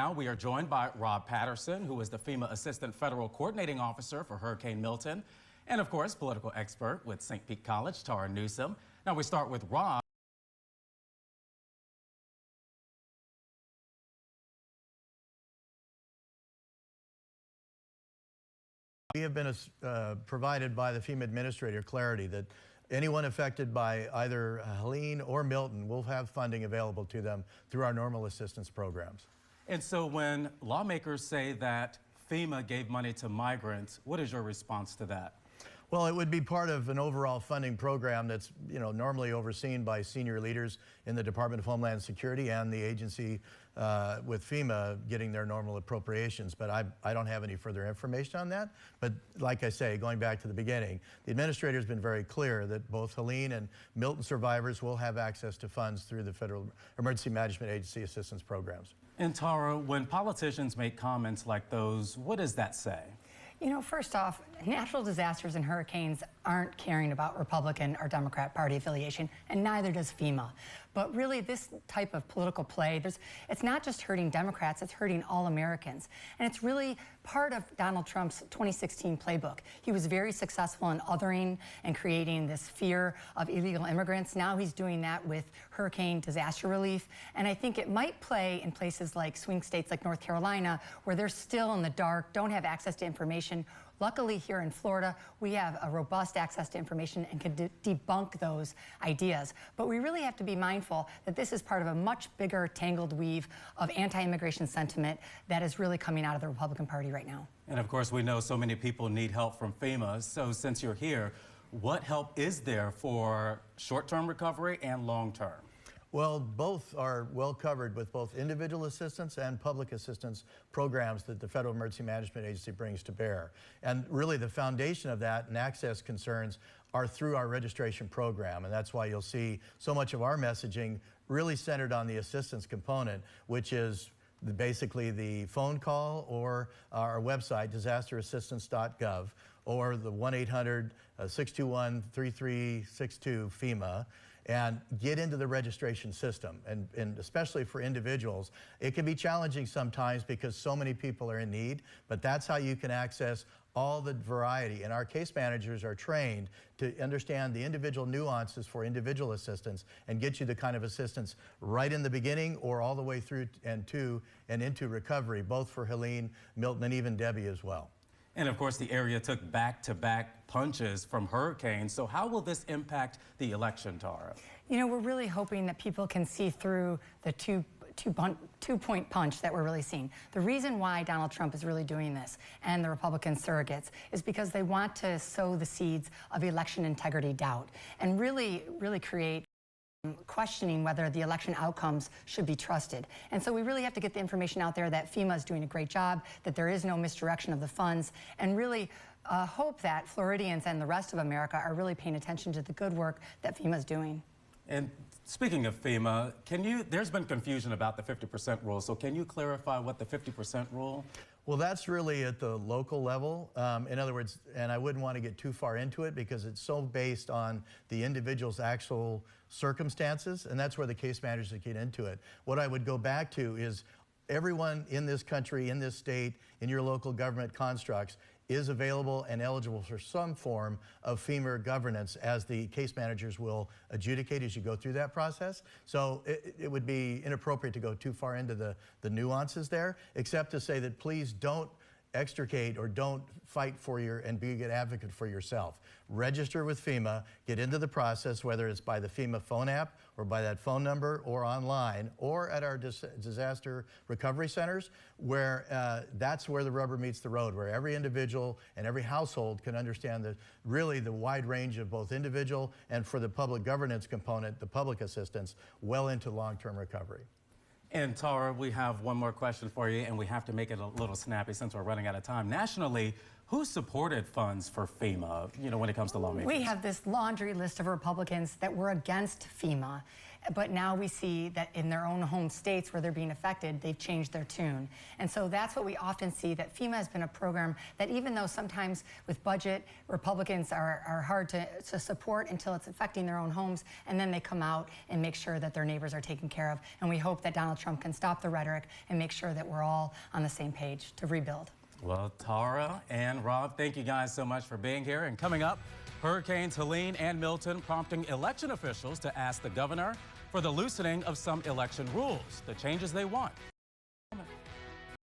now we are joined by Rob Patterson, who is the FEMA Assistant Federal Coordinating Officer for Hurricane Milton, and of course, political expert with St. Pete College, Tara Newsom. Now we start with Rob. We have been provided by the FEMA administrator clarity that anyone affected by either Helene or Milton will have funding available to them through our normal assistance programs. And so when lawmakers say that FEMA gave money to migrants, what is your response to that? Well, it would be part of an overall funding program that's, normally overseen by senior leaders in the Department of Homeland Security and the agency with FEMA getting their normal appropriations. But I don't have any further information on that. But like I say, going back to the beginning, the administrator has been very clear that both Helene and Milton survivors will have access to funds through the Federal Emergency Management Agency assistance programs. And Tara, when politicians make comments like those, what does that say? First off, natural disasters and hurricanes aren't caring about Republican or Democrat Party affiliation, and neither does FEMA. But really, this type of political play, it's not just hurting Democrats, it's hurting all Americans. And it's really part of Donald Trump's 2016 playbook. He was very successful in othering and creating this fear of illegal immigrants. Now he's doing that with hurricane disaster relief. And I think it might play in places like swing states like North Carolina, where they're still in the dark, don't have access to information. Luckily, here in Florida, we have a robust access to information and can debunk those ideas. But we really have to be mindful that this is part of a much bigger tangled weave of anti-immigration sentiment that is really coming out of the Republican Party right now. And of course, we know so many people need help from FEMA. So since you're here, what help is there for short-term recovery and long-term? Well, both are well covered with both individual assistance and public assistance programs that the Federal Emergency Management Agency brings to bear. And really the foundation of that and access concerns are through our registration program. And that's why you'll see so much of our messaging really centered on the assistance component, which is basically the phone call or our website, disasterassistance.gov, or the 1-800-621-3362 FEMA. And get into the registration system. And especially for individuals, it can be challenging sometimes because so many people are in need, but that's how you can access all the variety. And our case managers are trained to understand the individual nuances for individual assistance and get you the kind of assistance right in the beginning or all the way through and into recovery, both for Helene, Milton, and even Debbie as well. And of course, the area took back-to-back punches from hurricanes. So how will this impact the election, Tara? We're really hoping that people can see through the two-point punch that we're really seeing. The reason why Donald Trump is really doing this and the Republican surrogates is because they want to sow the seeds of election integrity doubt and really create questioning whether the election outcomes should be trusted. And so we really have to get the information out there that FEMA is doing a great job, that there is no misdirection of the funds, and really hope that Floridians and the rest of America are really paying attention to the good work that FEMA is doing. And speaking of FEMA, there's been confusion about the 50% rule, so can you clarify what the 50% rule? Well, that's really at the local level. In other words, and I wouldn't want to get too far into it because it's so based on the individual's actual circumstances, and that's where the case managers get into it. What I would go back to is everyone in this country, in this state, in your local government constructs is available and eligible for some form of FEMA governance as the case managers will adjudicate as you go through that process. So it would be inappropriate to go too far into the nuances there, except to say that please don't extricate or don't fight for and be a good advocate for yourself. Register with FEMA, get into the process, whether it's by the FEMA phone app or by that phone number or online or at our disaster recovery centers, where that's where the rubber meets the road, where every individual and every household can understand really the wide range of both individual and for the public governance component, the public assistance, well into long-term recovery. And Tara, we have one more question for you, and we have to make it a little snappy since we're running out of time. Nationally, who supported funds for FEMA, when it comes to lawmakers? We have this laundry list of Republicans that were against FEMA. But now we see that in their own home states where they're being affected, they've changed their tune. And so that's what we often see, that FEMA has been a program that, even though sometimes with budget, Republicans are hard to support until it's affecting their own homes, and then they come out and make sure that their neighbors are taken care of. And we hope that Donald Trump can stop the rhetoric and make sure that we're all on the same page to rebuild. Well, Tara and Rob, thank you guys so much for being here. And coming up, Hurricanes Helene and Milton prompting election officials to ask the governor for the loosening of some election rules, the changes they want.